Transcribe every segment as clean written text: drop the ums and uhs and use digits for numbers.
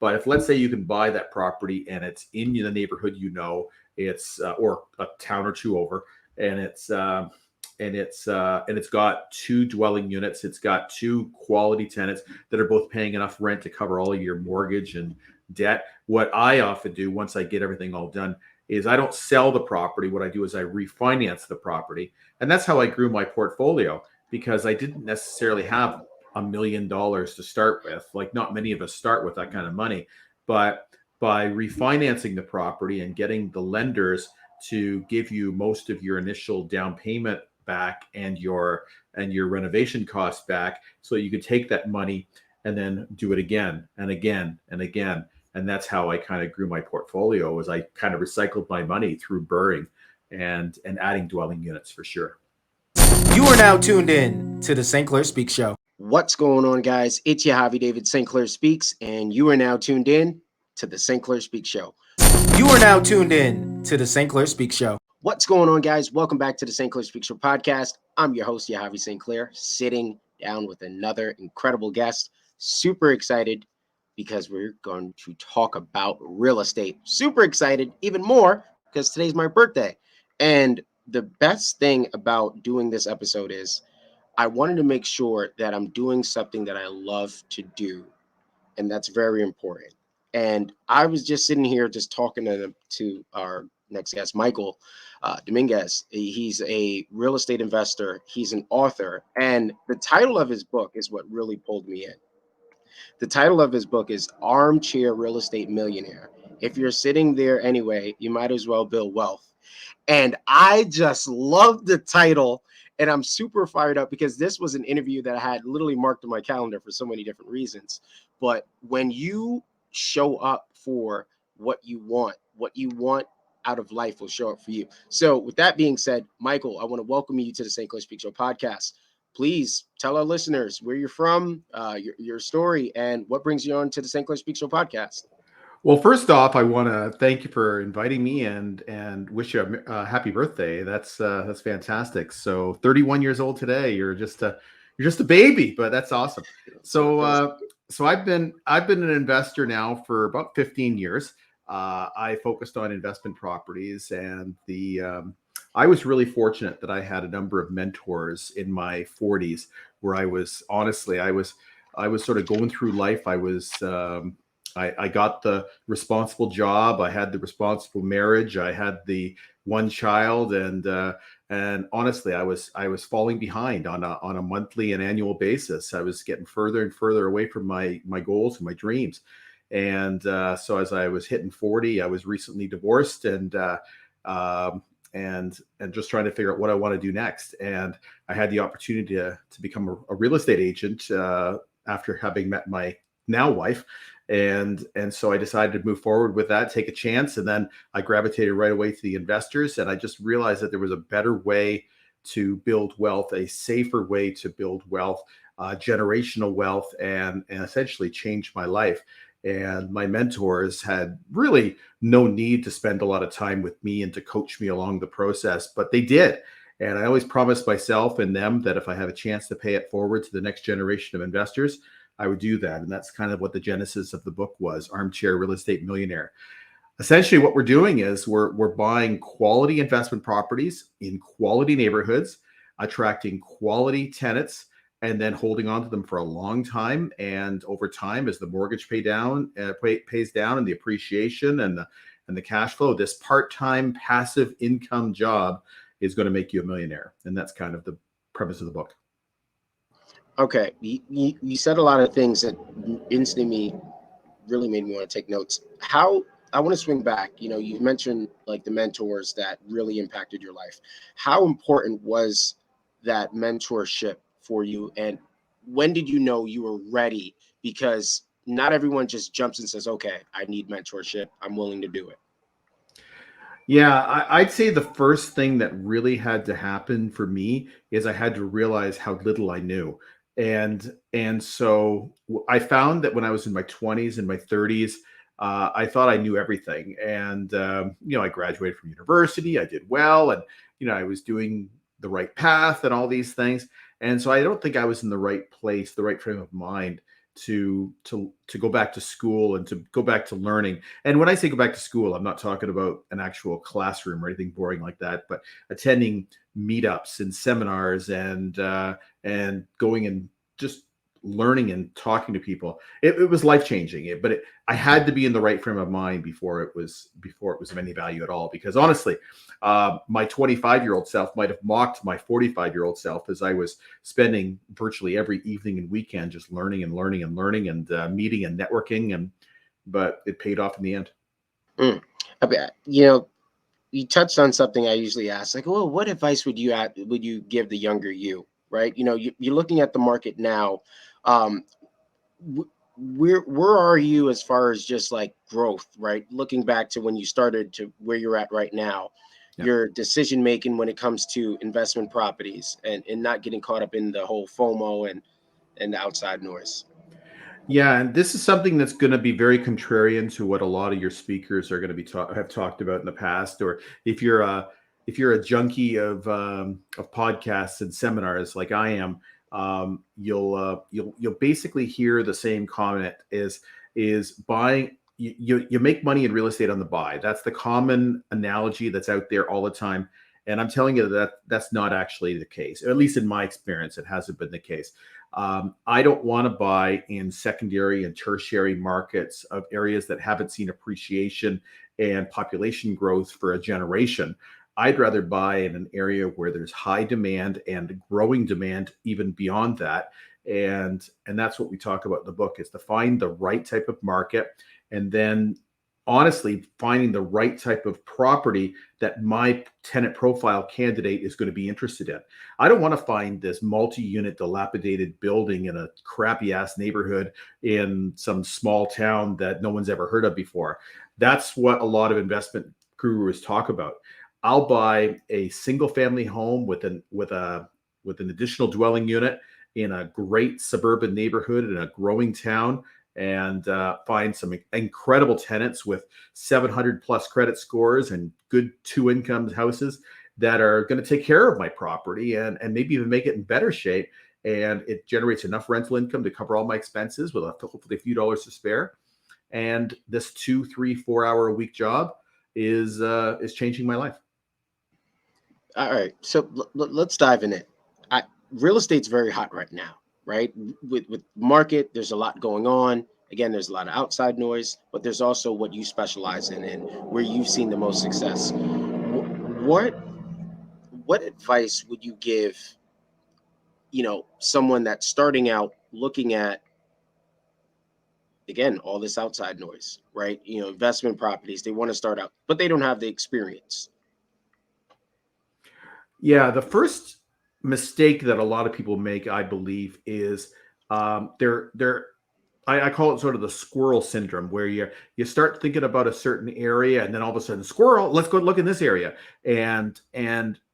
But if, let's say, you can buy that property and it's in the neighborhood, it's or a town or two over, and it's got two dwelling units. It's got two quality tenants that are both paying enough rent to cover all of your mortgage and debt. What I often do once I get everything all done is I don't sell the property. What I do is I refinance the property. And that's how I grew my portfolio, because I didn't necessarily have $1 million to start with. Like, not many of us start with that kind of money. But by refinancing the property and getting the lenders to give you most of your initial down payment back and your renovation costs back, so you could take that money and then do it again and again and again. And that's how I kind of grew my portfolio, was I kind of recycled my money through burring and adding dwelling units, for sure. You are now tuned in to the St. Clair Speaks Show. What's going on, guys? It's Yahavy David St. Clair Speaks, and you are now tuned in to the St. Clair Speaks Show. You are now tuned in to the St. Clair Speaks Show. What's going on, guys? Welcome back to the St. Clair Speaks Show podcast. I'm your host, Yahavy St. Clair, sitting down with another incredible guest. Super excited because we're going to talk about real estate. Super excited, even more, because today's my birthday. And the best thing about doing this episode is I wanted to make sure that I'm doing something that I love to do. And that's very important. And I was just sitting here just talking to our next guest, Michael Dominguez. He's a real estate investor. He's an author. And the title of his book is what really pulled me in. The title of his book is Armchair Real Estate Millionaire. If you're sitting there anyway, you might as well build wealth. And I just love the title. And I'm super fired up because this was an interview that I had literally marked on my calendar for so many different reasons. But when you show up for what you want out of life will show up for you. So with that being said, Michael, I want to welcome you to the St. Clair Speaks Show podcast. Please tell our listeners where you're from, your story, and what brings you on to the St. Clair Speaks Show podcast. Well, first off, I want to thank you for inviting me and wish you a happy birthday. That's fantastic. So 31 years old today. You're just a baby, but that's awesome. So I've been an investor now for about 15 years. I focused on investment properties, and I was really fortunate that I had a number of mentors in my 40s, where I was sort of going through life. I got the responsible job. I had the responsible marriage. I had the one child, and honestly, I was falling behind on a monthly and annual basis. I was getting further and further away from my goals and my dreams. And so as I was hitting 40, I was recently divorced and just trying to figure out what I want to do next. And I had the opportunity to become a real estate agent after having met my now wife. And so I decided to move forward with that, take a chance. And then I gravitated right away to the investors. And I just realized that there was a better way to build wealth, a safer way to build wealth, generational wealth, and essentially changed my life. And my mentors had really no need to spend a lot of time with me and to coach me along the process, but they did. And I always promised myself and them that if I have a chance to pay it forward to the next generation of investors, I would do that. And that's kind of what the genesis of the book was, Armchair Real Estate Millionaire. Essentially, what we're doing is we're buying quality investment properties in quality neighborhoods, attracting quality tenants, and then holding on to them for a long time. And over time, as the mortgage pays down and the appreciation and the cash flow, this part-time passive income job is going to make you a millionaire. And that's kind of the premise of the book. Okay, you said a lot of things that instantly really made me want to take notes. I want to swing back. You mentioned like the mentors that really impacted your life. How important was that mentorship for you, and when did you know you were ready? Because not everyone just jumps and says, okay, I need mentorship, I'm willing to do it. Yeah, I'd say the first thing that really had to happen for me is I had to realize how little I knew. And so I found that when I was in my 20s and my 30s, I thought I knew everything. And, I graduated from university, I did well, and, I was doing the right path and all these things. And so I don't think I was in the right place, the right frame of mind to go back to school and to go back to learning. And when I say go back to school, I'm not talking about an actual classroom or anything boring like that, but attending meetups and seminars and going and just learning and talking to people. It was life changing. But I had to be in the right frame of mind before it was of any value at all. Because honestly, my 25-year-old self might have mocked my 45-year-old self, as I was spending virtually every evening and weekend just learning and meeting and networking, but it paid off in the end. I bet, you touched on something I usually ask, like, well, what advice would you give the younger you, right? You're looking at the market now. Where are you as far as just like growth, right? Looking back to when you started to where you're at right now, your decision making when it comes to investment properties and not getting caught up in the whole FOMO and the outside noise. Yeah, and this is something that's going to be very contrarian to what a lot of your speakers are going to be have talked about in the past. Or if you're a junkie of podcasts and seminars like I am, you'll basically hear the same comment: is buying. You make money in real estate on the buy. That's the common analogy that's out there all the time. And I'm telling you that that's not actually the case. At least in my experience, it hasn't been the case. I don't want to buy in secondary and tertiary markets of areas that haven't seen appreciation and population growth for a generation. I'd rather buy in an area where there's high demand and growing demand even beyond that. And that's what we talk about in the book, is to find the right type of market, and then honestly finding the right type of property that my tenant profile candidate is going to be interested in. I don't want to find this multi-unit dilapidated building in a crappy ass neighborhood in some small town that no one's ever heard of before. That's what a lot of investment gurus talk about. I'll buy a single family home with an additional dwelling unit in a great suburban neighborhood in a growing town, and find some incredible tenants with 700 plus credit scores and good 2-income houses that are going to take care of my property and maybe even make it in better shape. And it generates enough rental income to cover all my expenses with hopefully a few dollars to spare. And this 2, 3, 4 hour a week job is changing my life. All right, so let's dive in it. Real estate's very hot right now, right? With market, there's a lot going on. Again, there's a lot of outside noise, but there's also what you specialize in and where you've seen the most success. What advice would you give, someone that's starting out looking at, again, all this outside noise, right? Investment properties, they want to start out, but they don't have the experience. Yeah, the first mistake that a lot of people make, I believe, is I call it sort of the squirrel syndrome, where you start thinking about a certain area, and then all of a sudden, squirrel, let's go look in this area. And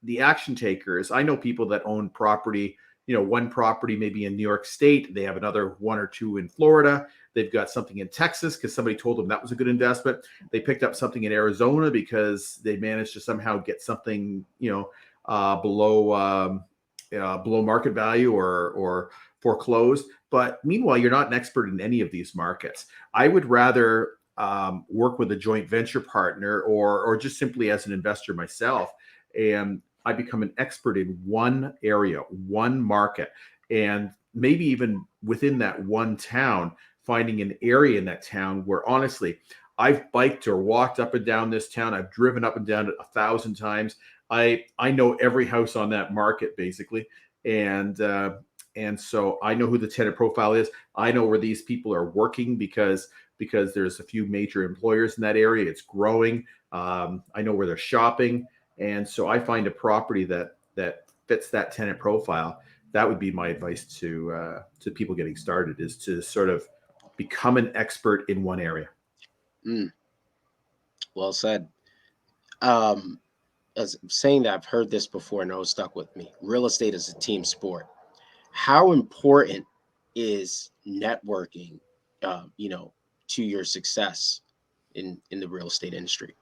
the action takers, I know people that own property, one property maybe in New York State, they have another 1 or 2 in Florida. They've got something in Texas because somebody told them that was a good investment. They picked up something in Arizona because they managed to somehow get something, below market value or foreclosed. But meanwhile, you're not an expert in any of these markets. I would rather work with a joint venture partner or just simply as an investor myself, and I become an expert in one area, one market, and maybe even within that one town, finding an area in that town where honestly, I've biked or walked up and down this town. I've driven up and down it 1,000 times. I know every house on that market basically. And so I know who the tenant profile is. I know where these people are working because there's a few major employers in that area. It's growing. I know where they're shopping. And so I find a property that fits that tenant profile. That would be my advice to people getting started, is to sort of become an expert in one area. Well said. As I'm saying that, I've heard this before and it was stuck with me. Real estate is a team sport. How important is networking, to your success in the real estate industry?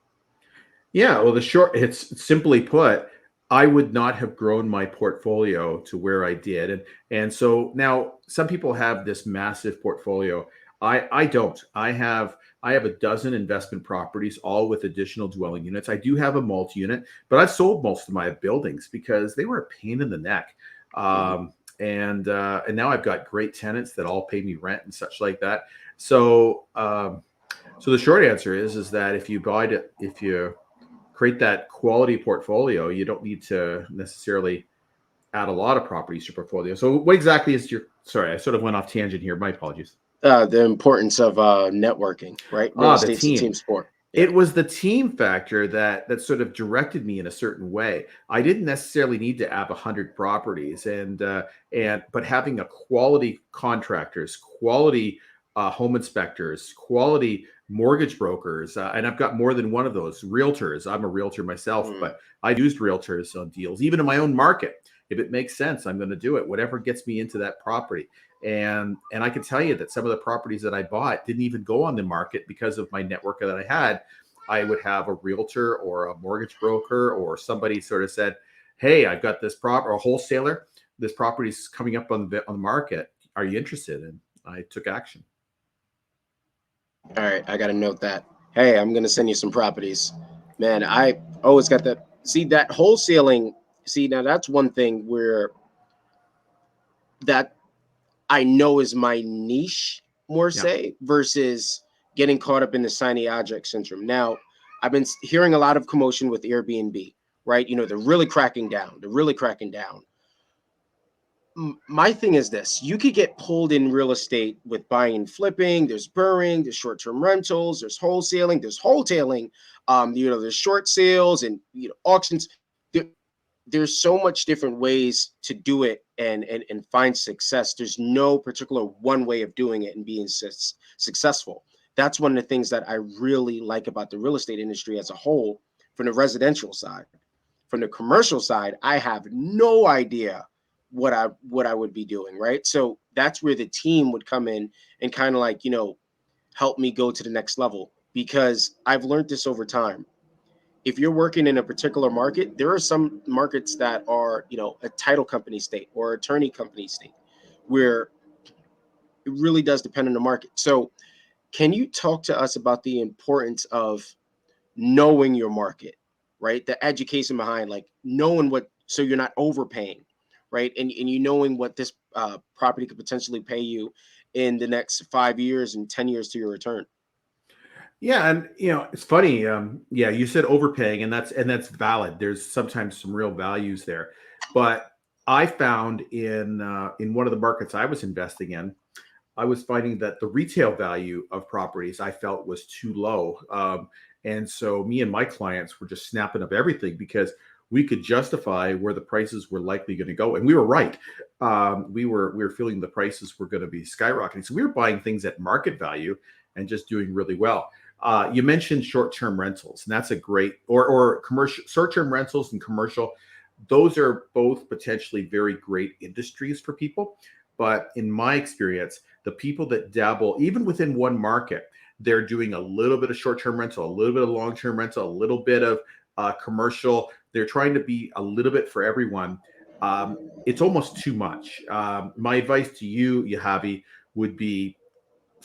Yeah, well, it's simply put, I would not have grown my portfolio to where I did. And so now some people have this massive portfolio. I don't. I have a dozen investment properties, all with additional dwelling units. I do have a multi-unit, but I've sold most of my buildings because they were a pain in the neck. And now I've got great tenants that all pay me rent and such like that. So the short answer is that if you create that quality portfolio, you don't need to necessarily add a lot of properties to your portfolio. So what exactly is sorry, I sort of went off tangent here. My apologies. The importance of networking, right? Real The estate's a team. team sport. Yeah. It was the team factor that sort of directed me in a certain way. I didn't necessarily need to have 100 properties, but having a quality contractors, quality home inspectors, quality mortgage brokers, and I've got more than one of those. Realtors. I'm a realtor myself, but I've used realtors on deals, even in my own market. If it makes sense, I'm going to do it. Whatever gets me into that property. And I can tell you that some of the properties that I bought didn't even go on the market because of my network that I had. I would have a realtor or a mortgage broker or somebody sort of said, "Hey, I've got this or a wholesaler. This property's coming up on the market. Are you interested?" And I took action. All right, I got to note that. Hey, I'm going to send you some properties. Man, I always got that. See, that wholesaling. See, now that's one thing where that I know is my niche more say versus getting caught up in the shiny object syndrome. Now, I've been hearing a lot of commotion with Airbnb, right? You know, they're really cracking down. My thing is this: you could get pulled in real estate with buying and flipping. There's burring, there's short-term rentals, there's wholesaling, there's wholetailing. There's short sales and auctions. There's so much different ways to do it and find success. There's no particular one way of doing it and being successful. That's one of the things that I really like about the real estate industry as a whole. From the residential side, from the commercial side, I have no idea what I would be doing, right? So that's where the team would come in and kind of like, help me go to the next level, because I've learned this over time. If you're working in a particular market, there are some markets that are, a title company state or attorney company state, where it really does depend on the market. So can you talk to us about the importance of knowing your market, right? The education behind, like, knowing so you're not overpaying, right? And knowing what this property could potentially pay you in the next 5 years and 10 years to your return. Yeah, and it's funny. Yeah, you said overpaying, and that's valid. There's sometimes some real values there, but I found in one of the markets I was investing in, I was finding that the retail value of properties I felt was too low, and so me and my clients were just snapping up everything because we could justify where the prices were likely going to go, and we were right. We were feeling the prices were going to be skyrocketing, so we were buying things at market value and just doing really well. You mentioned short-term rentals, and that's a great or commercial short-term rentals and commercial. Those are both potentially very great industries for people. But in my experience, the people that dabble, even within one market, they're doing a little bit of short-term rental, a little bit of long-term rental, a little bit of commercial. They're trying to be a little bit for everyone. It's almost too much. My advice to you, Yahavy, would be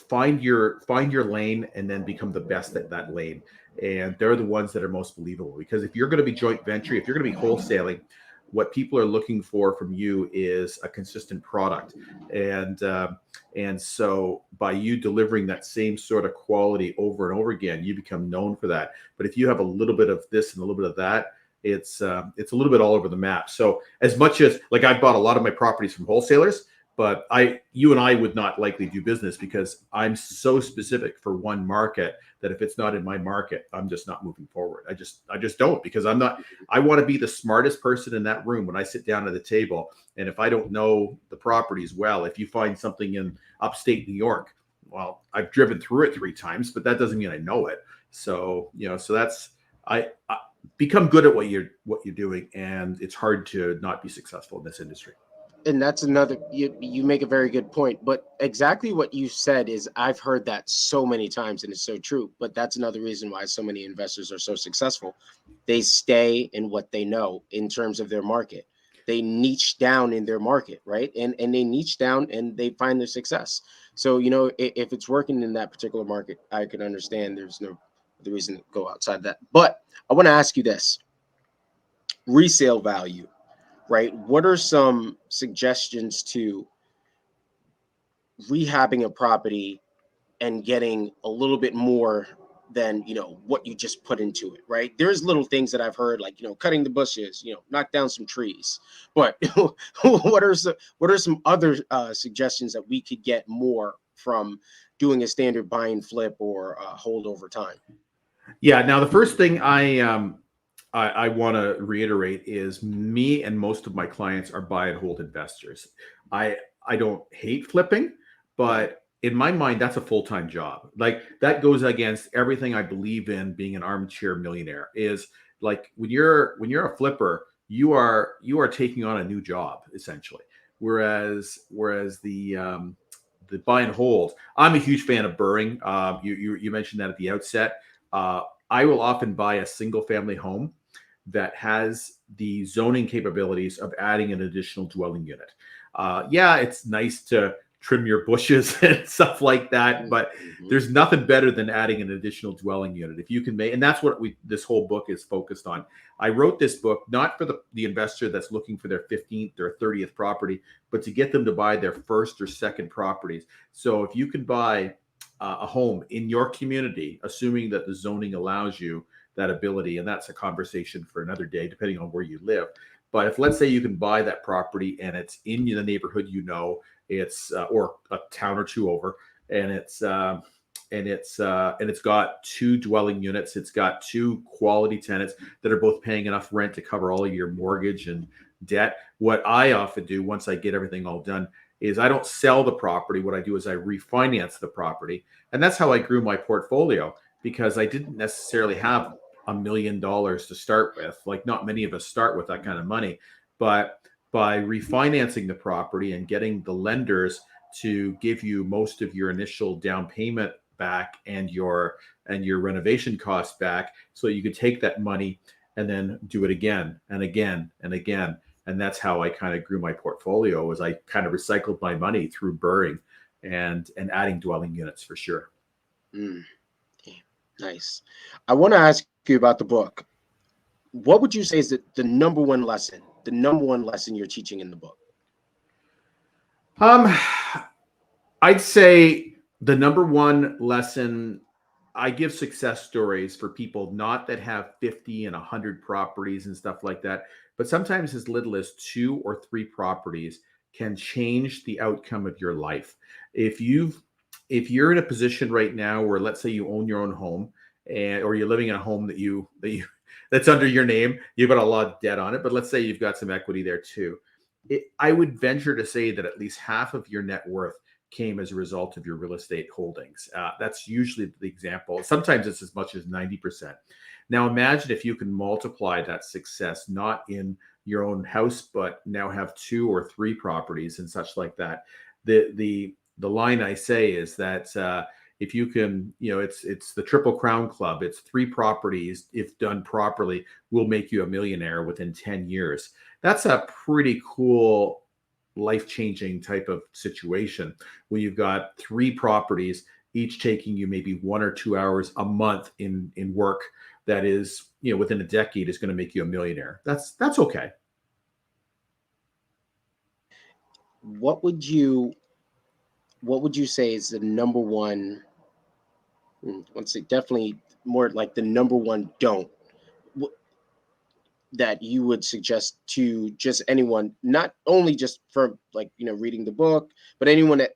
find your lane and then become the best at that lane. And they're the ones that are most believable, because if you're going to be joint venture, if you're going to be wholesaling, what people are looking for from you is a consistent product. And so by you delivering that same sort of quality over and over again, you become known for that. But if you have a little bit of this and a little bit of that, it's a little bit all over the map. So as much as, like, I bought a lot of my properties from wholesalers, but you and I would not likely do business because I'm so specific for one market that if it's not in my market, I'm just not moving forward. I just don't, because I want to be the smartest person in that room when I sit down at the table. And if I don't know the properties well, if you find something in upstate New York, well, I've driven through it 3 times, but that doesn't mean I know it. So, so that's, I become good at what you're doing. And it's hard to not be successful in this industry. And that's another, you make a very good point, but exactly what you said is, I've heard that so many times and it's so true. But that's another reason why so many investors are so successful. They stay in what they know in terms of their market. They niche down in their market, right? And they niche down and they find their success. So, if it's working in that particular market, I can understand there's no other reason to go outside that. But I want to ask you this: resale value, right? What are some suggestions to rehabbing a property and getting a little bit more than what you just put into it, right? There's little things that I've heard, like cutting the bushes, knock down some trees. But what are some other suggestions that we could get more from doing a standard buy and flip or hold over time? Yeah. Now, the first thing I want to reiterate is me and most of my clients are buy and hold investors. I don't hate flipping, but in my mind, that's a full-time job. Like, that goes against everything I believe in being an armchair millionaire. Is like, when you're a flipper, you are taking on a new job essentially. Whereas the buy and hold, I'm a huge fan of burring. You mentioned that at the outset. I will often buy a single family home that has the zoning capabilities of adding an additional dwelling unit. Yeah, it's nice to trim your bushes and stuff like that, but Mhm. there's nothing better than adding an additional dwelling unit. If you can make, and that's what this whole book is focused on. I wrote this book not for the investor that's looking for their 15th or 30th property, but to get them to buy their first or second properties. So if you can buy a home in your community, assuming that the zoning allows you that ability, and that's a conversation for another day, depending on where you live. But if, let's say, you can buy that property and it's in the neighborhood, it's or a town or two over, and it's got two dwelling units, it's got two quality tenants that are both paying enough rent to cover all of your mortgage and debt. What I often do once I get everything all done is I don't sell the property. What I do is I refinance the property, and that's how I grew my portfolio, because I didn't necessarily have $1 million to start with. Like, not many of us start with that kind of money, but by refinancing the property and getting the lenders to give you most of your initial down payment back and your renovation costs back, so you could take that money and then do it again and again and again. And that's how I kind of grew my portfolio, as I kind of recycled my money through burring and adding dwelling units, for sure. Mm, yeah, nice. I want to ask you about the book. What would you say is the number one lesson you're teaching in the book? Um, I'd say the number one lesson, I give success stories for people not that have 50 and 100 properties and stuff like that, but sometimes as little as two or three properties can change the outcome of your life. If you're in a position right now where, let's say, you own your own home, or you're living in a home that's under your name, you've got a lot of debt on it, but let's say you've got some equity there too. I would venture to say that at least half of your net worth came as a result of your real estate holdings. That's usually the example. Sometimes it's as much as 90%. Now imagine if you can multiply that success, not in your own house, but now have two or three properties and such like that. The line I say is that if you can, it's the Triple Crown Club. It's three properties, if done properly, will make you a millionaire within 10 years. That's a pretty cool, life-changing type of situation when you've got three properties, each taking you maybe 1 or 2 hours a month in work, that is, within a decade, is going to make you a millionaire. That's okay. What would you what would you say is the number one, let's say definitely more like the number one don't, wh- that you would suggest to just anyone, not only just for like, reading the book, but anyone that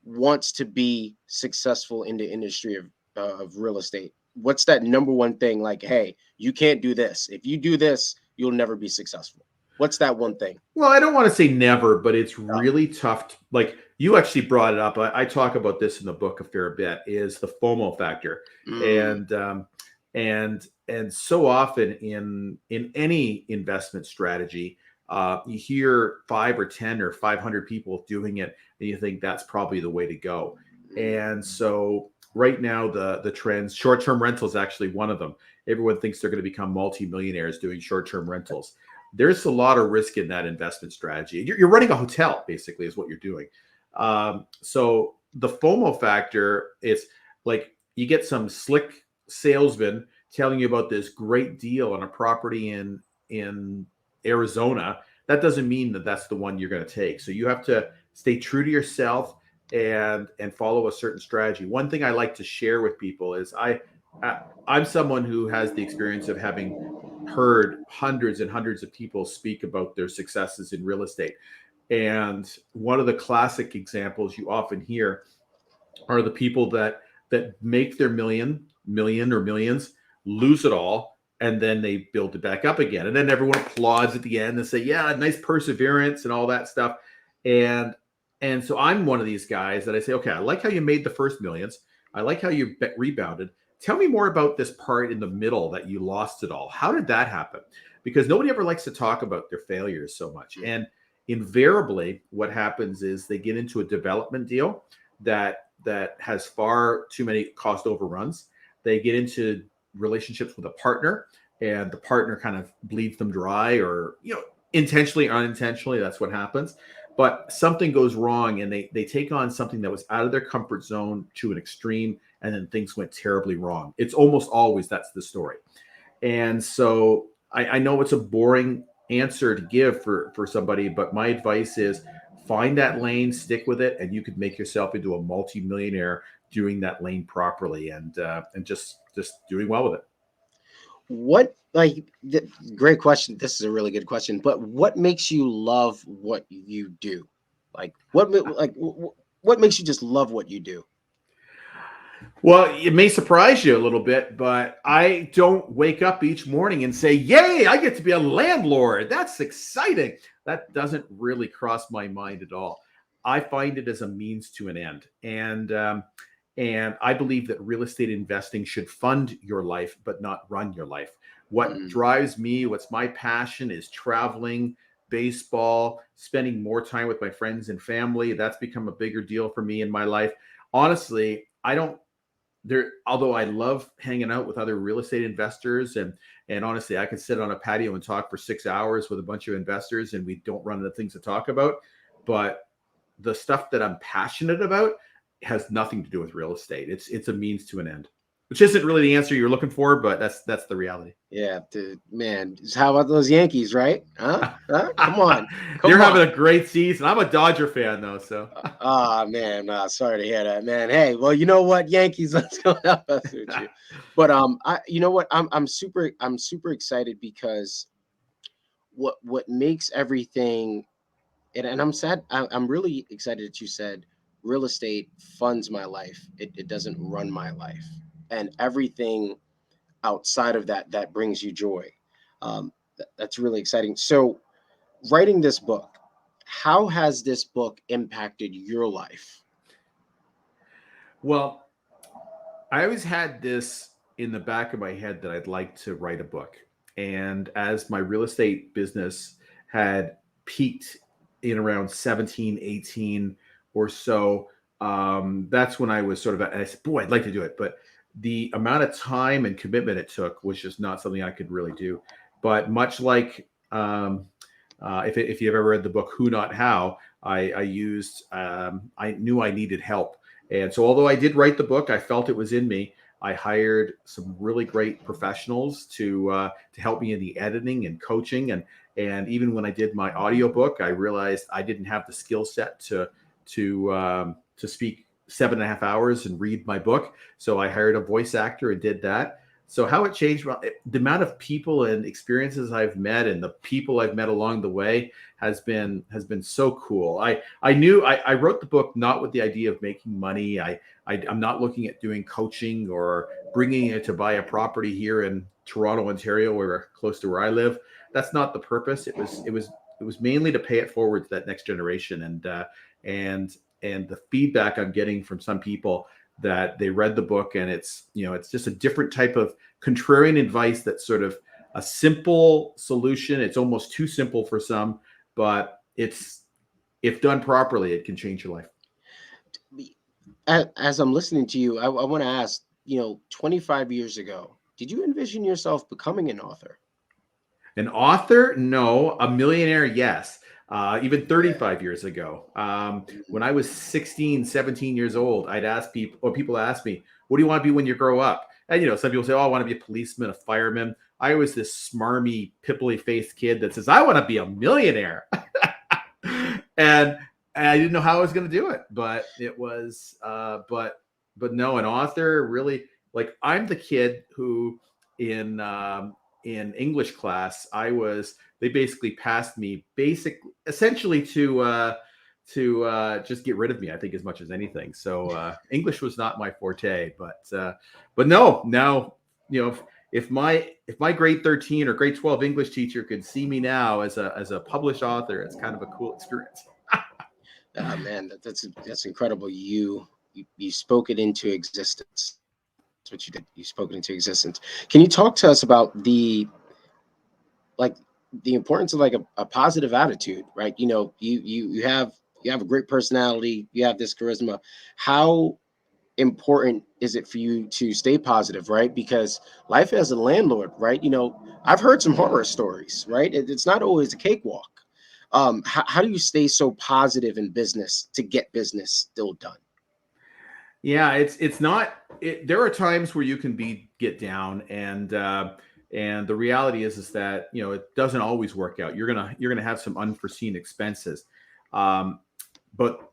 wants to be successful in the industry of real estate? What's that number one thing? Like, hey, you can't do this. If you do this, you'll never be successful. What's that one thing? Well, I don't want to say never, but it's Oh, really tough. Like, you actually brought it up. I talk about this in the book a fair bit. Is the FOMO factor, mm, and and so often in any investment strategy, You hear 5 or 10 or 500 people doing it, and you think that's probably the way to go. And so right now, the trends, short-term rentals, actually one of them. Everyone thinks they're going to become multimillionaires doing short-term rentals. There's a lot of risk in that investment strategy. You're running a hotel, basically, is what you're doing. So the FOMO factor, it's like you get some slick salesman telling you about this great deal on a property in Arizona. That doesn't mean that that's the one you're going to take. So you have to stay true to yourself and follow a certain strategy. One thing I like to share with people is I'm someone who has the experience of having heard hundreds and hundreds of people speak about their successes in real estate. And one of the classic examples you often hear are the people that make their million or millions, lose it all, and then they build it back up again. And then everyone applauds at the end and say, yeah, nice perseverance and all that stuff. And so I'm one of these guys that I say, okay, I like how you made the first millions. I like how you rebounded. Tell me more about this part in the middle that you lost it all. How did that happen? Because nobody ever likes to talk about their failures so much. And invariably, what happens is they get into a development deal that has far too many cost overruns. They get into relationships with a partner, and the partner kind of bleeds them dry, or intentionally or unintentionally, that's what happens. But something goes wrong, and they take on something that was out of their comfort zone to an extreme, and then things went terribly wrong. It's almost always that's the story. And so I know it's a boring answer to give for somebody, but my advice is find that lane, stick with it, and you could make yourself into a multi-millionaire doing that lane properly and just doing well with it. What, great question. This is a really good question, but what makes you love what you do? What makes you just love what you do? Well, it may surprise you a little bit, but I don't wake up each morning and say, yay, I get to be a landlord. That's exciting. That doesn't really cross my mind at all. I find it as a means to an end. And I believe that real estate investing should fund your life, but not run your life. What drives me, what's my passion, is traveling, baseball, spending more time with my friends and family. That's become a bigger deal for me in my life. Honestly, although I love hanging out with other real estate investors, and honestly, I could sit on a patio and talk for 6 hours with a bunch of investors and we don't run into things to talk about. But the stuff that I'm passionate about has nothing to do with real estate. It's a means to an end, which isn't really the answer you're looking for, but that's the reality. Yeah, dude, man. How about those Yankees, right? Huh? Come on. They're having a great season. I'm a Dodger fan though, so. Man, sorry to hear that, man. Hey, well, you know what, Yankees, let's go help us with you. But you know what, I'm super excited because what makes everything, and I'm sad. I'm really excited that you said real estate funds my life. It doesn't run my life, and everything outside of that brings you joy. That's really exciting. So, writing this book, how has this book impacted your life? Well, I always had this in the back of my head that I'd like to write a book. And as my real estate business had peaked in around 17, 18 or so, that's when I was and I said, boy, I'd like to do it. But the amount of time and commitment it took was just not something I could really do. But much like if you've ever read the book Who Not How, I knew I needed help. And so although I did write the book, I felt it was in me. I hired some really great professionals to help me in the editing and coaching. And even when I did my audiobook, I realized I didn't have the skill set to speak 7.5 hours and read my book. So I hired a voice actor and did that. So how it changed, the amount of people and experiences I've met and the people I've met along the way has been so cool. I knew I wrote the book not with the idea of making money. I'm not looking at doing coaching or bringing it to buy a property here in Toronto, Ontario, or close to where I live. That's not the purpose. It was mainly to pay it forward to that next generation. And the feedback I'm getting from some people that they read the book and it's just a different type of contrarian advice that sort of a simple solution. It's almost too simple for some, but if done properly, it can change your life. As I'm listening to you, I want to ask, 25 years ago, did you envision yourself becoming an author? An author? No. A millionaire? Yes. Even Yeah. 35 years ago, Mhm. when I was 16, 17 years old, I'd ask people, or people ask me, what do you want to be when you grow up? And, some people say, oh, I want to be a policeman, a fireman. I was this smarmy, pimply faced kid that says, I want to be a millionaire. and, and I didn't know how I was going to do it, but it was, but no, an author really, like, I'm the kid who in English class, they basically passed me essentially to just get rid of me, I think, as much as anything. So English was not my forte, but no, now, if my grade 13 or grade 12 English teacher could see me now as a published author, it's kind of a cool experience. Man, that's incredible. You spoke it into existence. That's what you did. You spoke it into existence. Can you talk to us about like the importance of like a positive attitude, right? You have a great personality, you have this charisma. How important is it for you to stay positive, right? Because life as a landlord, right? I've heard some horror stories, right? It's not always a cakewalk. How do you stay so positive in business to get business still done? Yeah, it's not. There are times where you can get down, and the reality is that it doesn't always work out. You're gonna have some unforeseen expenses, um, but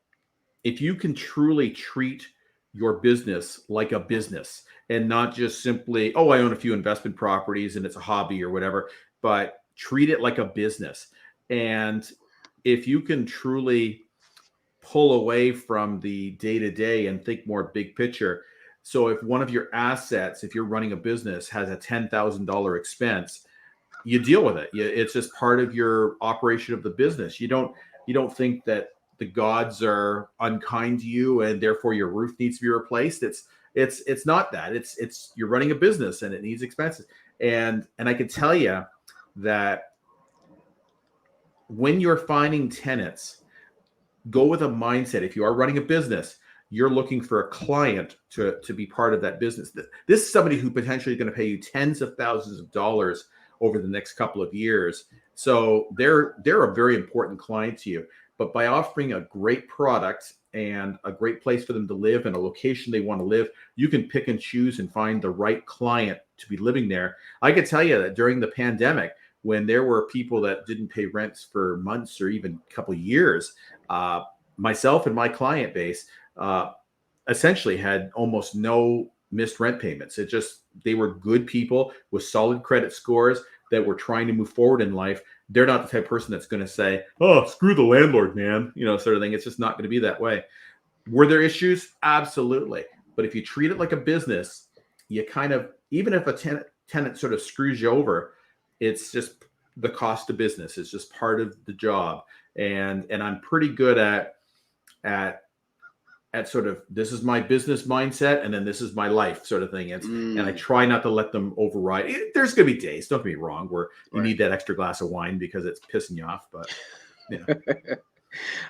if you can truly treat your business like a business and not just simply, oh, I own a few investment properties and it's a hobby or whatever, but treat it like a business, and if you can truly pull away from the day to day and think more big picture. So if one of your assets, if you're running a business, has a $10,000 expense, you deal with it. It's just part of your operation of the business. You don't think that the gods are unkind to you and therefore your roof needs to be replaced. It's not that. It's you're running a business and it needs expenses. And I can tell you that when you're finding tenants, go with a mindset. If you are running a business, you're looking for a client to be part of that business. This is somebody who potentially is going to pay you tens of thousands of dollars over the next couple of years. So they're a very important client to you. But by offering a great product and a great place for them to live and a location they want to live, you can pick and choose and find the right client to be living there. I can tell you that during the pandemic, when there were people that didn't pay rents for months or even a couple of years, uh, myself and my client base uh, essentially had almost no missed rent payments. They were good people with solid credit scores that were trying to move forward in life. They're not the type of person that's going to say, oh, screw the landlord, man, sort of thing. It's just not going to be that way. Were there issues? Absolutely. But if you treat it like a business, you kind of, even if a tenant sort of screws you over, it's just the cost of business. It's just part of the job. And I'm pretty good at sort of, this is my business mindset and then this is my life sort of thing. And I try not to let them override. There's going to be days, don't get me wrong, where you need that extra glass of wine because it's pissing you off. But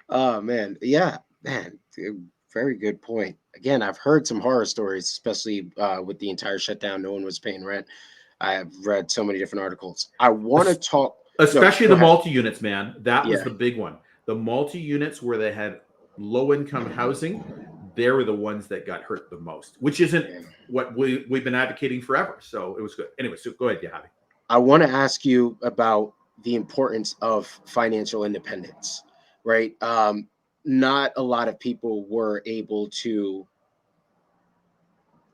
Oh man, yeah, man, very good point. Again, I've heard some horror stories, especially with the entire shutdown. No one was paying rent. I have read so many different articles. I want to talk. No, especially go the ahead. multi-units, man. That was Yeah. the big one. The multi-units where they had low-income housing, they were the ones that got hurt the most, which isn't Yeah. what we've been advocating forever. So it was good. Anyway, so go ahead, Yahavy. I want to ask you about the importance of financial independence, right? Not a lot of people were able to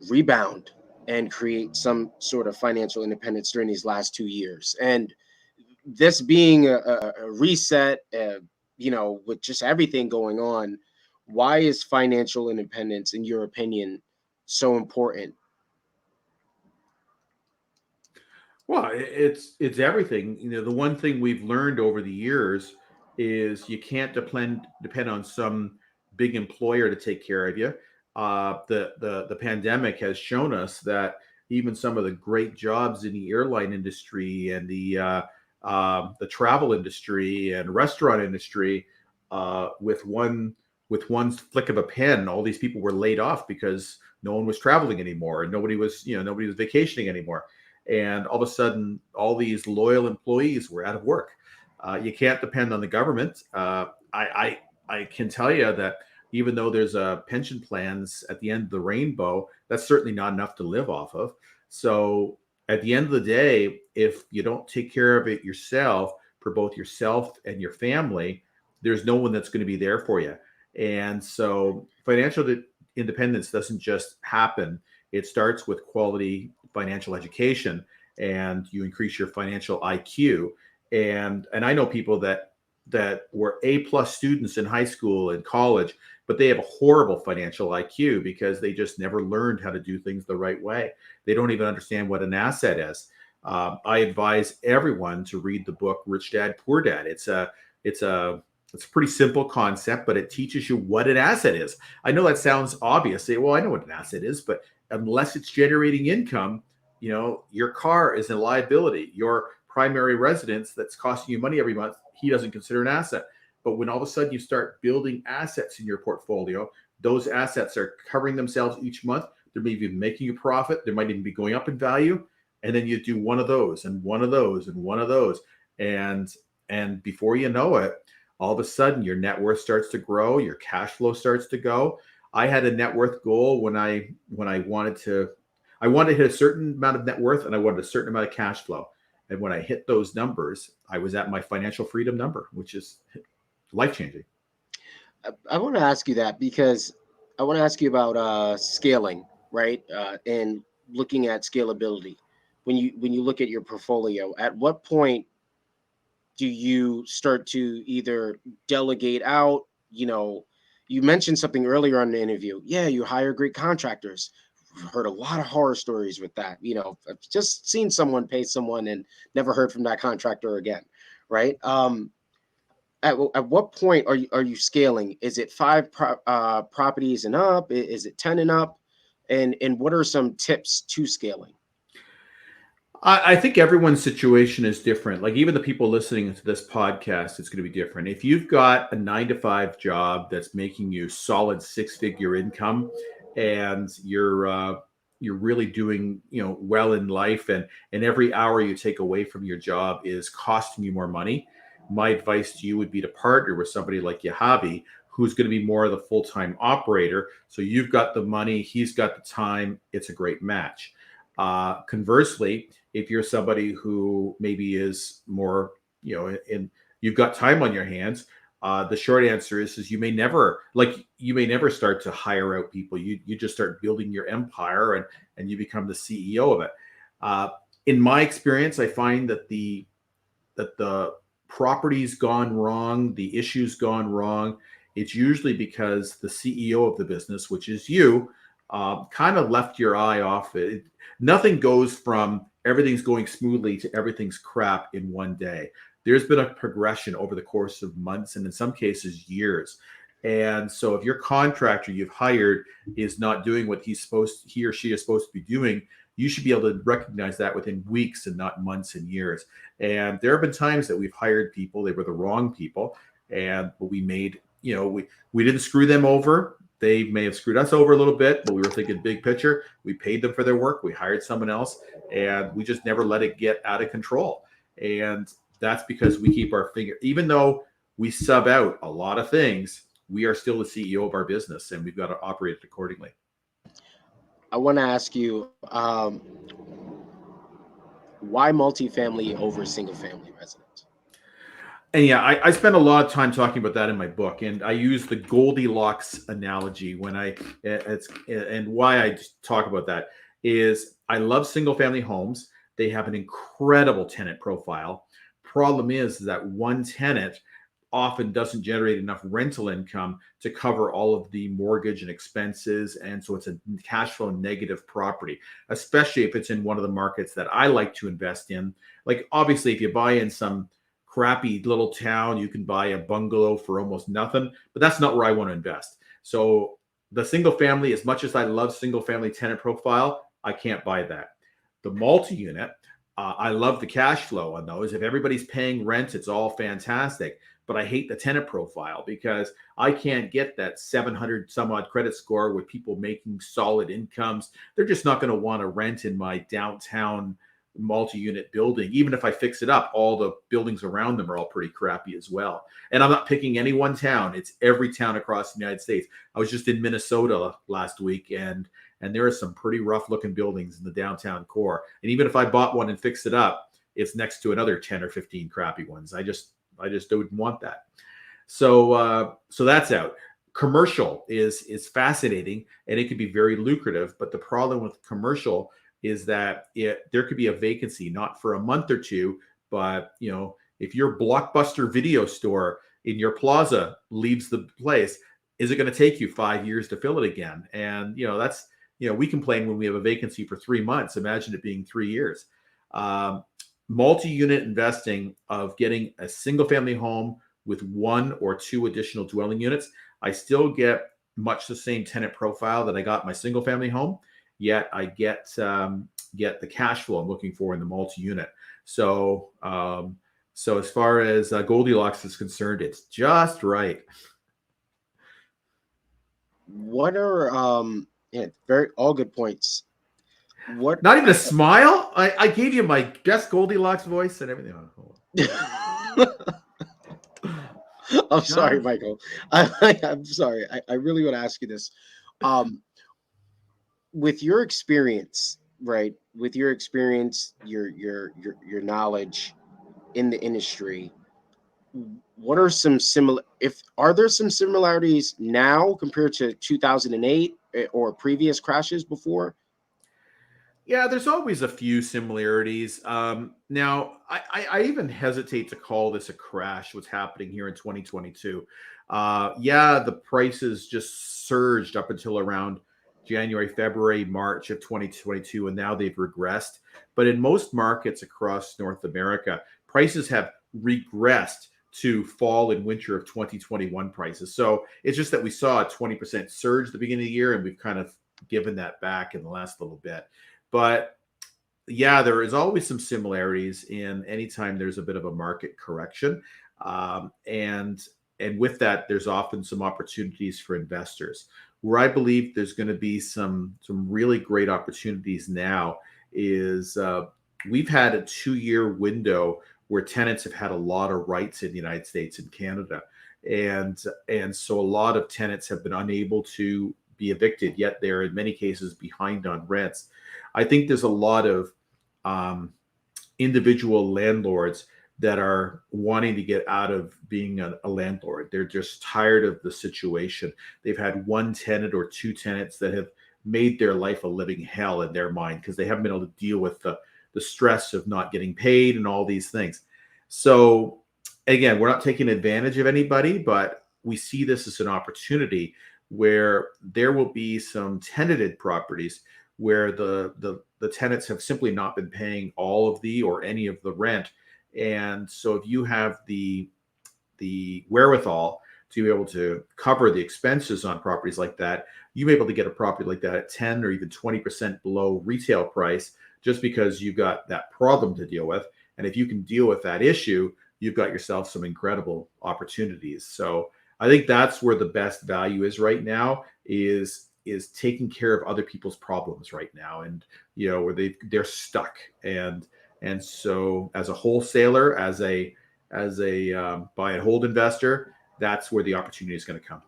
rebound and create some sort of financial independence during these last 2 years. And this being a reset, with just everything going on, why is financial independence, in your opinion, so important? Well, it's everything. The one thing we've learned over the years is you can't depend on some big employer to take care of you. The pandemic has shown us that even some of the great jobs in the airline industry and the travel industry and restaurant industry, with one flick of a pen, all these people were laid off because no one was traveling anymore and nobody was vacationing anymore. And all of a sudden, all these loyal employees were out of work. You can't depend on the government. I can tell you that even though there's pension plans at the end of the rainbow, that's certainly not enough to live off of. So at the end of the day, if you don't take care of it yourself, for both yourself and your family, there's no one that's going to be there for you. And so financial independence doesn't just happen. It starts with quality financial education, and you increase your financial IQ. And I know people that were A+ students in high school and college, but they have a horrible financial IQ because they just never learned how to do things the right way. They don't even understand what an asset is. I advise everyone to read the book Rich Dad Poor Dad. It's a pretty simple concept, but it teaches you what an asset is. I know that sounds obvious. Say, well, I know what an asset is, but unless it's generating income, your car is a liability. Your primary residence that's costing you money every month, he doesn't consider an asset. But when all of a sudden you start building assets in your portfolio, those assets are covering themselves each month. They're maybe making a profit. They might even be going up in value. And then you do one of those and one of those and one of those. And before you know it, all of a sudden your net worth starts to grow, your cash flow starts to go. I had a net worth goal when I wanted to hit a certain amount of net worth, and I wanted a certain amount of cash flow. And when I hit those numbers, I was at my financial freedom number, which is life-changing. I want to ask you that because I want to ask you about scaling, right? And looking at scalability. When you look at your portfolio, at what point do you start to either delegate out? You mentioned something earlier on the interview. Yeah, you hire great contractors. I've heard a lot of horror stories with that. I've just seen someone pay someone and never heard from that contractor again, right? At what point are you scaling? Is it 5 properties and up? Is it 10 and up? And what are some tips to scaling? I think everyone's situation is different. Like even the people listening to this podcast, it's going to be different. If you've got a 9-to-5 job that's making you solid 6-figure income, and you're really doing well in life, and every hour you take away from your job is costing you more money, my advice to you would be to partner with somebody like Yahavy, who's going to be more of the full-time operator. So you've got the money, he's got the time. It's a great match. Conversely, if you're somebody who maybe is more, and you've got time on your hands, the short answer is you may never start to hire out people. You just start building your empire, and you become the CEO of it. In my experience, I find that the property's gone wrong, the issue's gone wrong. It's usually because the CEO of the business, which is you, kind of left your eye off it. Nothing goes from everything's going smoothly to everything's crap in one day. There's been a progression over the course of months, and in some cases years. And so if your contractor you've hired is not doing what he or she is supposed to be doing, you should be able to recognize that within weeks and not months and years. And there have been times that we've hired people, they were the wrong people, but we made, we didn't screw them over. They may have screwed us over a little bit, but we were thinking big picture. We paid them for their work. We hired someone else, and we just never let it get out of control. And that's because we keep our finger, even though we sub out a lot of things, we are still the CEO of our business, and we've got to operate it accordingly. I want to ask you, why multifamily over single family residence? And yeah, I spend a lot of time talking about that in my book, and I use the Goldilocks analogy and why I talk about that is I love single family homes. They have an incredible tenant profile. Problem is that one tenant often doesn't generate enough rental income to cover all of the mortgage and expenses. And so it's a cash flow negative property, especially if it's in one of the markets that I like to invest in. Like obviously, if you buy in some crappy little town, you can buy a bungalow for almost nothing, but that's not where I want to invest. So the single family, as much as I love single family tenant profile, I can't buy that. The multi-unit, I love the cash flow on those. If everybody's paying rent, it's all fantastic. But I hate the tenant profile because I can't get that 700 some odd credit score with people making solid incomes. They're just not going to want to rent in my downtown multi-unit building. Even if I fix it up, all the buildings around them are all pretty crappy as well. And I'm not picking any one town. It's every town across the United States. I was just in Minnesota last week, and there are some pretty rough looking buildings in the downtown core. And even if I bought one and fixed it up, it's next to another 10 or 15 crappy ones. I just don't want that. So that's out. Commercial is fascinating, and it can be very lucrative. But the problem with commercial is that there could be a vacancy, not for a month or two, but if your Blockbuster video store in your plaza leaves the place, is it going to take you 5 years to fill it again? And that's we complain when we have a vacancy for 3 months. Imagine it being 3 years. Multi-unit investing of getting a single family home with 1 or 2 additional dwelling units, I still get much the same tenant profile that I got in my single family home, yet I get the cash flow I'm looking for in the multi-unit. So as far as Goldilocks is concerned, it's just right. What are very all good points. What? Not even a smile? I gave you my best Goldilocks voice and everything. I'm sorry, Michael. I'm sorry. I really want to ask you this. With your experience, right? With your experience, your knowledge in the industry, what are some are there some similarities now compared to 2008 or previous crashes before? Yeah, there's always a few similarities. Now, I even hesitate to call this a crash, what's happening here in 2022. Yeah, the prices just surged up until around January, February, March of 2022, and now they've regressed. But in most markets across North America, prices have regressed to fall and winter of 2021 prices. So it's just that we saw a 20% surge at the beginning of the year, and we've kind of given that back in the last little bit. But yeah, there is always some similarities in anytime there's a bit of a market correction. And with that, there's often some opportunities for investors. Where I believe there's going to be some really great opportunities now is we've had a 2-year window where tenants have had a lot of rights in the United States and Canada. And so a lot of tenants have been unable to be evicted, yet they're in many cases behind on rents. I think there's a lot of individual landlords that are wanting to get out of being a landlord. They're just tired of the situation. They've had 1 tenant or 2 tenants that have made their life a living hell in their mind because they haven't been able to deal with the stress of not getting paid and all these things. So again, we're not taking advantage of anybody, but we see this as an opportunity where there will be some tenanted properties where the tenants have simply not been paying all of the or any of the rent. And so if you have the wherewithal to be able to cover the expenses on properties like that, you may be able to get a property like that at 10 or even 20% below retail price just because you've got that problem to deal with. And if you can deal with that issue, you've got yourself some incredible opportunities. So I think that's where the best value is right now is taking care of other people's problems right now. And, where they're stuck. And so as a wholesaler, as a buy and hold investor, that's where the opportunity is going to come.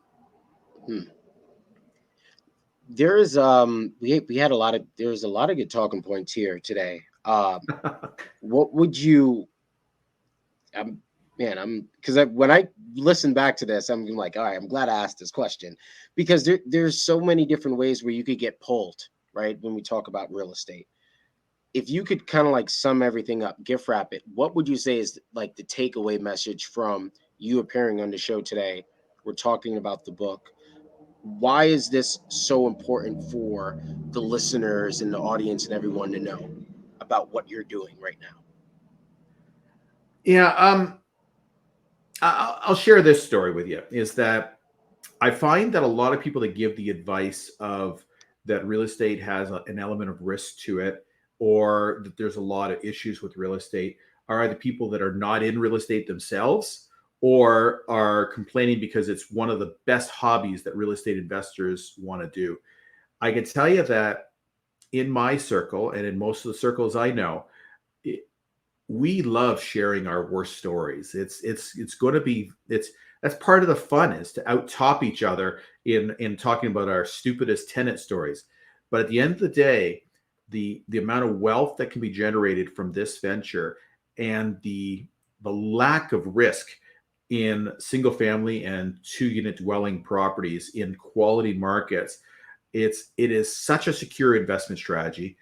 There is we had a lot of good talking points here today. What would you because when I listen back to this, I'm like, all right, I'm glad I asked this question because there's so many different ways where you could get pulled, right? When we talk about real estate, if you could kind of like sum everything up, gift wrap it, what would you say is like the takeaway message from you appearing on the show today? We're talking about the book. Why is this so important for the listeners and the audience and everyone to know about what you're doing right now? Yeah, I'll share this story with you, is that I find that a lot of people that give the advice of that real estate has an element of risk to it, or that there's a lot of issues with real estate are either people that are not in real estate themselves or are complaining because it's one of the best hobbies that real estate investors want to do. I can tell you that in my circle and in most of the circles I know, we love sharing our worst stories. It's going to be that's part of the fun, is to out top each other in talking about our stupidest tenant stories. But at the end of the day, the amount of wealth that can be generated from this venture and the lack of risk in single family and 2-unit dwelling properties in quality markets, it is such a secure investment strategy.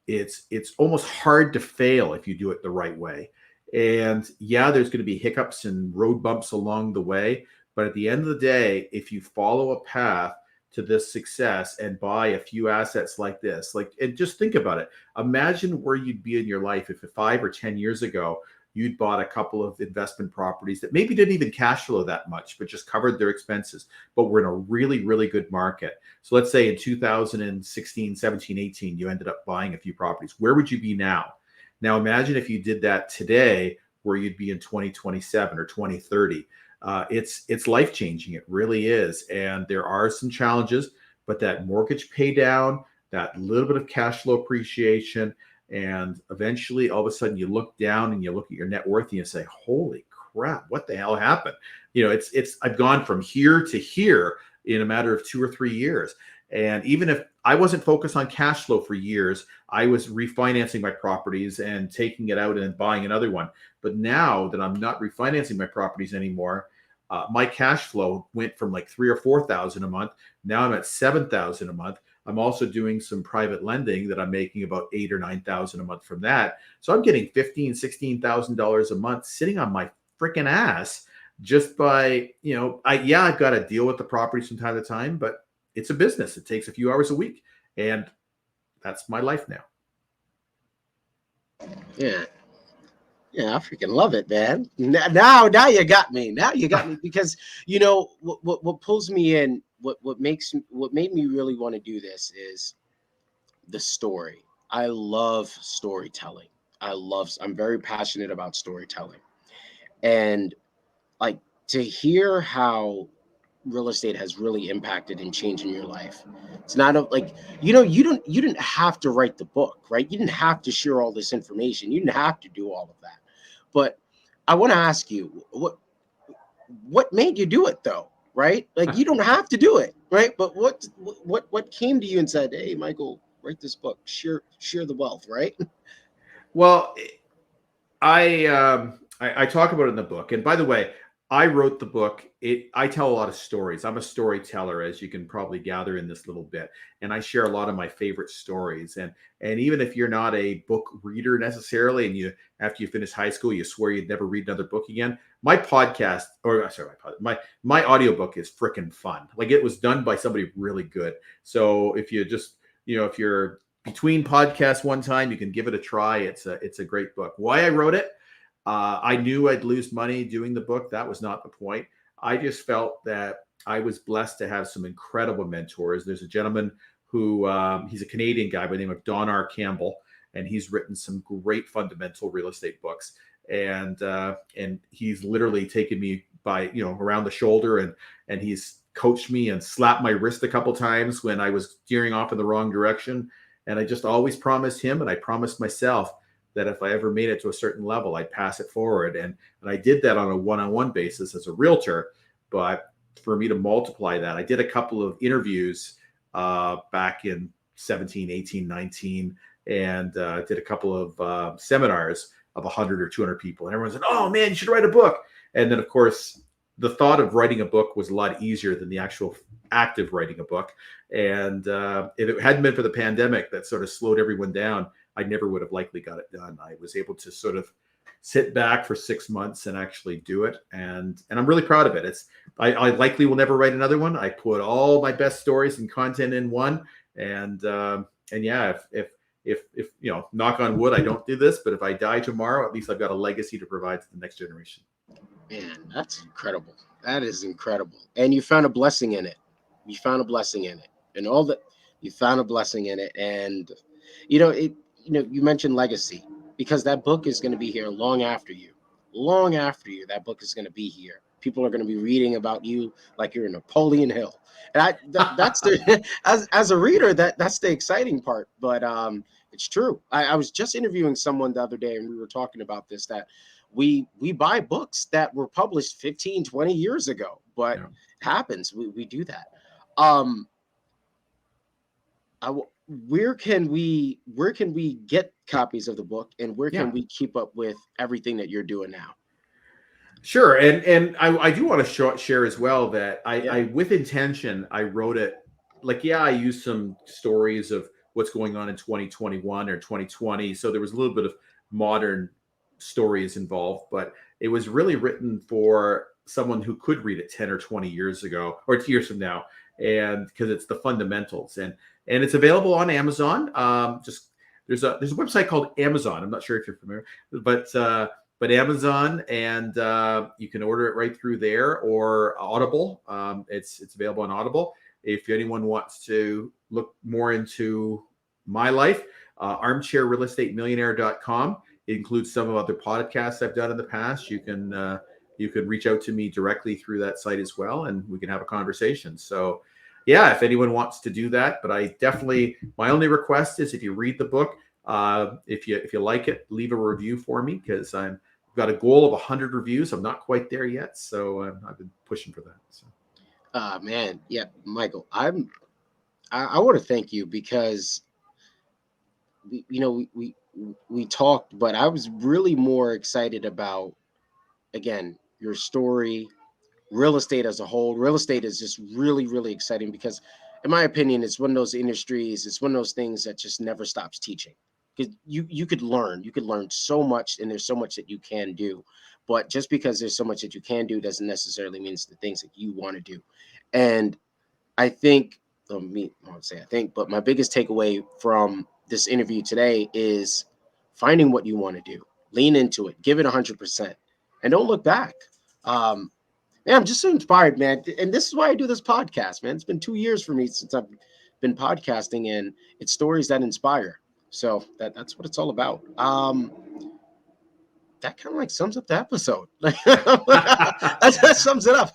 It's almost hard to fail if you do it the right way. And yeah, there's going to be hiccups and road bumps along the way, but at the end of the day, if you follow a path to this success and buy a few assets like this, like, and just think about it. Imagine where you'd be in your life if 5 or 10 years ago you'd bought a couple of investment properties that maybe didn't even cash flow that much, but just covered their expenses, but were in a really, really good market. So let's say in 2016, 17, 18, you ended up buying a few properties. Where would you be now? Now imagine if you did that today, where you'd be in 2027 or 2030. It's life-changing. It really is. And there are some challenges, but that mortgage pay down, that little bit of cash flow appreciation, and eventually all of a sudden you look down and you look at your net worth and you say, holy crap, what the hell happened? I've gone from here to here in a matter of 2 or 3 years. And even if I wasn't focused on cash flow for years, I was refinancing my properties and taking it out and buying another one. But now that I'm not refinancing my properties anymore, my cash flow went from like 3,000 or 4,000 a month. Now I'm at 7,000 a month. I'm also doing some private lending that I'm making about 8,000 or 9,000 a month from that. So I'm getting $15,000, $16,000 a month sitting on my freaking ass just by, I've got to deal with the properties from time to time, but it's a business. It takes a few hours a week, and that's my life now. Yeah. Yeah, I freaking love it, man. Now you got me. Now you got me, because what pulls me in, what made me really want to do this is the story. I love storytelling. I'm very passionate about storytelling. And like, to hear how real estate has really impacted and changing your life. It's not like, you didn't have to write the book, right? You didn't have to share all this information. You didn't have to do all of that. But I want to ask you, what made you do it though, right? Like, you don't have to do it, right? But what came to you and said, hey, Michael, write this book, share the wealth, right? Well, I talk about it in the book. And by the way, I wrote the book. I tell a lot of stories. I'm a storyteller, as you can probably gather in this little bit. And I share a lot of my favorite stories. And even if you're not a book reader necessarily, and after you finish high school, you swear you'd never read another book again, my podcast, or sorry, my audiobook is freaking fun. Like, it was done by somebody really good. So if you just, if you're between podcasts one time, you can give it a try. It's a great book. Why I wrote it? I knew I'd lose money doing the book. That was not the point. I just felt that I was blessed to have some incredible mentors. There's a gentleman who he's a Canadian guy by the name of Don R. Campbell, and he's written some great fundamental real estate books. And he's literally taken me by around the shoulder, and he's coached me and slapped my wrist a couple times when I was steering off in the wrong direction. And I just always promised him, and I promised myself, that if I ever made it to a certain level, I'd pass it forward. And I did that on a one-on-one basis as a realtor. But for me to multiply that, I did a couple of interviews back in 17, 18, 19, and did a couple of seminars of 100 or 200 people. And everyone said, oh, man, you should write a book. And then, of course, the thought of writing a book was a lot easier than the actual act of writing a book. And if it hadn't been for the pandemic that sort of slowed everyone down, I never would have likely got it done. I was able to sort of sit back for 6 months and actually do it. And I'm really proud of it. I likely will never write another one. I put all my best stories and content in one. And yeah, if knock on wood, I don't do this, but if I die tomorrow, at least I've got a legacy to provide to the next generation. Man, that's incredible. That is incredible. And you found a blessing in it. And all that, you found a blessing in it. And you mentioned legacy, because that book is going to be here long after you. Long after you, that book is going to be here. People are going to be reading about you like you're Napoleon Hill. And that's the as a reader, that's the exciting part. But it's true. I was just interviewing someone the other day, and we were talking about this, that we buy books that were published 15, 20 years ago, but Yeah. it happens. We do that. Um, where can we get copies of the book, and where can Yeah. we keep up with everything that you're doing now? Sure, and I do want to share as well that Yeah. I with intention I wrote it like, yeah, I used some stories of what's going on in 2021 or 2020, so there was a little bit of modern stories involved, but it was really written for someone who could read it 10 or 20 years ago or 2 years from now, and because it's the fundamentals, and it's available on Amazon. Just there's a website called Amazon. I'm not sure if you're familiar, but Amazon, and you can order it right through there, or Audible. It's available on Audible. If anyone wants to look more into my life, armchairrealestatemillionaire.com. It includes some of other podcasts I've done in the past. You can reach out to me directly through that site as well, and we can have a conversation. So, yeah, if anyone wants to do that, but I definitely, my only request is if you read the book, if you like it, leave a review for me, because I've got a goal of 100 reviews. I'm not quite there yet, so I've been pushing for that. So. Man, yeah, Michael, I want to thank you, because we talked, but I was really more excited about, again, your story, real estate as a whole. Real estate is just really, really exciting, because in my opinion, it's one of those industries, it's one of those things that just never stops teaching. Because you could learn so much, and there's so much that you can do. But just because there's so much that you can do doesn't necessarily mean it's the things that you want to do. And I think, I won't say I think, but my biggest takeaway from this interview today is finding what you want to do, lean into it, give it 100%, and don't look back. Yeah, I'm just so inspired, man. And this is why I do this podcast, man. It's been 2 years for me since I've been podcasting, and it's stories that inspire. So that's what it's all about. That kind of like sums up the episode. That sums it up.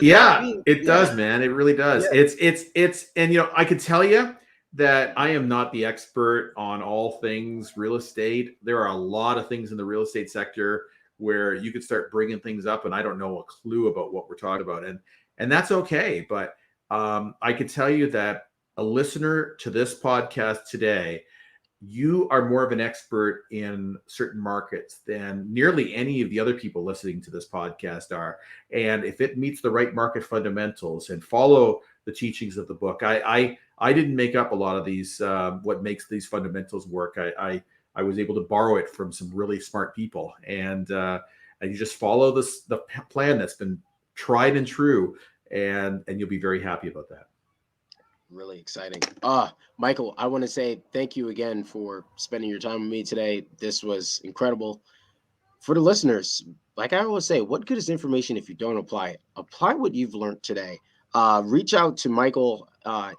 Yeah, it does, man. It really does. Yeah. It's, and I could tell you that I am not the expert on all things real estate. There are a lot of things in the real estate sector where you could start bringing things up, and I don't know a clue about what we're talking about, and that's okay. But I can tell you that a listener to this podcast today, you are more of an expert in certain markets than nearly any of the other people listening to this podcast are. And if it meets the right market fundamentals and follow the teachings of the book, I didn't make up a lot of these, what makes these fundamentals work. I was able to borrow it from some really smart people, and you just follow the plan that's been tried and true, and you'll be very happy about that. Really exciting. Michael, I want to say thank you again for spending your time with me today. This was incredible. For the listeners, like I always say, what good is information if you don't apply it? Apply what you've learned today. Reach out to Michael.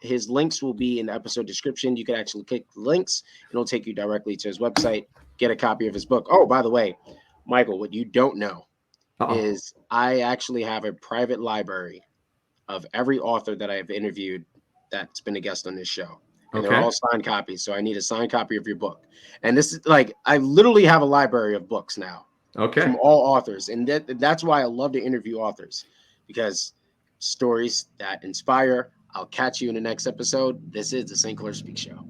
His links will be in the episode description. You can actually click the links. It'll take you directly to his website. Get a copy of his book. Oh, by the way, Michael, what you don't know is I actually have a private library of every author that I've interviewed that's been a guest on this show. And they're all signed copies. So I need a signed copy of your book. And this is like, I literally have a library of books now from all authors. And that's why I love to interview authors, because stories that inspire. I'll catch you in the next episode. This is the St. Clair Speak Show.